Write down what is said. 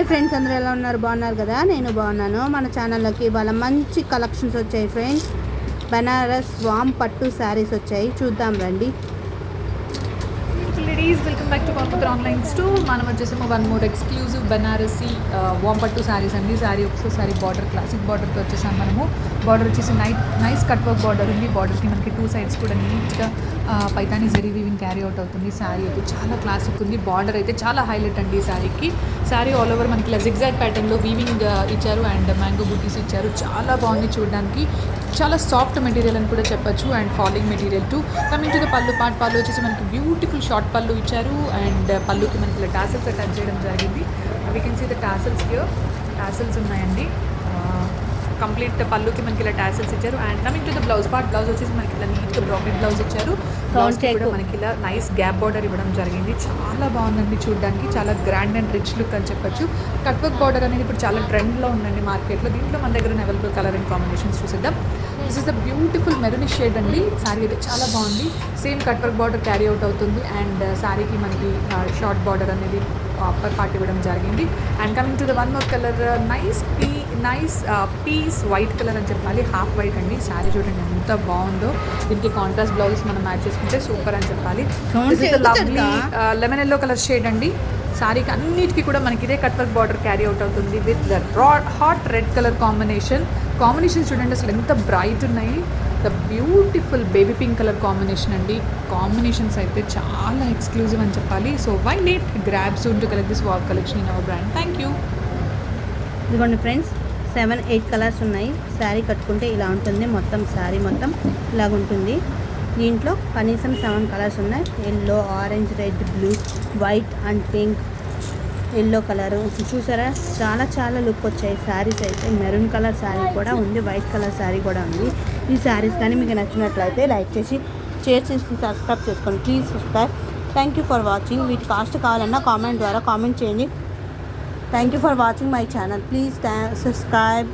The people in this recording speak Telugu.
ఫ్రెండ్స్, అందరూ ఎలా ఉన్నారు? బాగున్నారు కదా? నేను బాగున్నాను. మన ఛానల్లోకి ఇవాళ మంచి కలెక్షన్స్ వచ్చాయి ఫ్రెండ్స్. బనారస్ వామ్ పట్టు శారీస్ వచ్చాయి, చూద్దాం రండి. Ladies, welcome back to Kanpur online store. మనం వచ్చేసేమో వన్ మోర్ ఎక్స్క్లూజివ్ బనారసీ వామ్ పట్టు శారీస్ అండి. శారీ ఒకసారి బార్డర్ క్లాసిక్ బార్డర్తో వచ్చేసాం మనము. బార్డర్ వచ్చేసి నైస్ కట్ వర్క్ బార్డర్ ఉంది. బార్డర్కి మనకి టూ సైడ్స్ కూడా నీట్గా Paithani zari weaving carry out అవుతుంది. శారీ అయితే చాలా క్లాసిక్ ఉంది. బార్డర్ అయితే చాలా హైలైట్ అండి ఈ శారీకి. శారీ ఆల్ ఓవర్ మనకి ఇలా జిగ్జాగ్ ప్యాటర్న్లో వీవింగ్ ఇచ్చారు అండ్ మ్యాంగో బుటీస్ ఇచ్చారు. చాలా బాగుంది చూడడానికి. చాలా సాఫ్ట్ మెటీరియల్ అని కూడా చెప్పొచ్చు and falling material to. Coming to the పళ్ళు పార్ట్, పళ్ళు వచ్చేసి మనకి బ్యూటిఫుల్ షార్ట్ పళ్ళు ఇచ్చారు అండ్ పళ్ళుకి మనకి ఇలా టాసల్స్ అటాచ్ చేయడం జరిగింది. We can see the tassels here. Tassels ఉన్నాయండి. కంప్లీట్ పళ్ళుకి మనకి ఇలా టాసల్స్ ఇచ్చారు and coming to the blouse part, blouse వచ్చేసి మనకి ఇలా నీట్గా బ్రాకెట్ బ్లౌజ్ ఇచ్చారు. బ్లౌజ్ కూడా మనకి ఇలా నైస్ గ్యాప్ బార్డర్ ఇవ్వడం జరిగింది. చాలా బాగుందండి చూడడానికి. చాలా గ్రాండ్ అండ్ రిచ్ లుక్ అని చెప్పొచ్చు. కట్ వర్క్ బార్డర్ అనేది ఇప్పుడు చాలా ట్రెండ్లో ఉందండి మార్కెట్లో. దీంట్లో మన దగ్గర అవైలబుల్ కలర్ అండ్ కాంబినేషన్స్ చూసేద్దాం. This is the beautiful maroon shade అండి. శారీ అయితే చాలా బాగుంది. Same cut work border carry out అవుతుంది అండ్ శారీకి మనకి షార్ట్ బార్డర్ అనేది అప్పర్ పార్ట్ ఇవ్వడం జరిగింది. And coming to the one more colour, nice piece white colour అని చెప్పాలి. హాఫ్ వైట్ అండి. శారీ చూడండి ఎంత బాగుందో. దీనికి కాంట్రాస్ట్ బ్లౌజెస్ మనం మ్యాచ్ చేసుకుంటే సూపర్ అని చెప్పాలి. This is the lovely lemon yellow colour shade అండి. శారీకి అన్నిటికీ కూడా మనకి ఇదే cut work border carry out అవుతుంది with the hot red colour combination చూడండి అసలు ఎంత బ్రైట్ ఉన్నాయి. The beautiful baby pink colour combination అండి. కాంబినేషన్స్ అయితే చాలా ఎక్స్క్లూజివ్ అని చెప్పాలి. So why late, grab soon to collect this wow collection in our brand. Thank you. ఇదిగోండి ఫ్రెండ్స్, 7-8 కలర్స్ ఉన్నాయి. శారీ కట్టుకుంటే ఇలా ఉంటుంది. మొత్తం శారీ మొత్తం ఇలాగుంటుంది. దీంట్లో కనీసం 7 కలర్స్ ఉన్నాయి. Yellow, orange, red, blue, white and pink, yellow colour. చూసారా, చాలా లుక్ వచ్చాయి శారీస్ అయితే. మెరూన్ కలర్ శారీ కూడా ఉంది, వైట్ కలర్ శారీ కూడా ఉంది. ఈ శారీస్ కానీ మీకు నచ్చినట్లయితే లైక్ చేసి, షేర్ చేసి, సబ్స్క్రైబ్ చేసుకోండి. Please subscribe. Thank you for watching. వీటి కాస్ట్ కావాలన్నా కామెంట్ ద్వారా కామెంట్ చేయండి. Thank you for watching my channel. Please subscribe.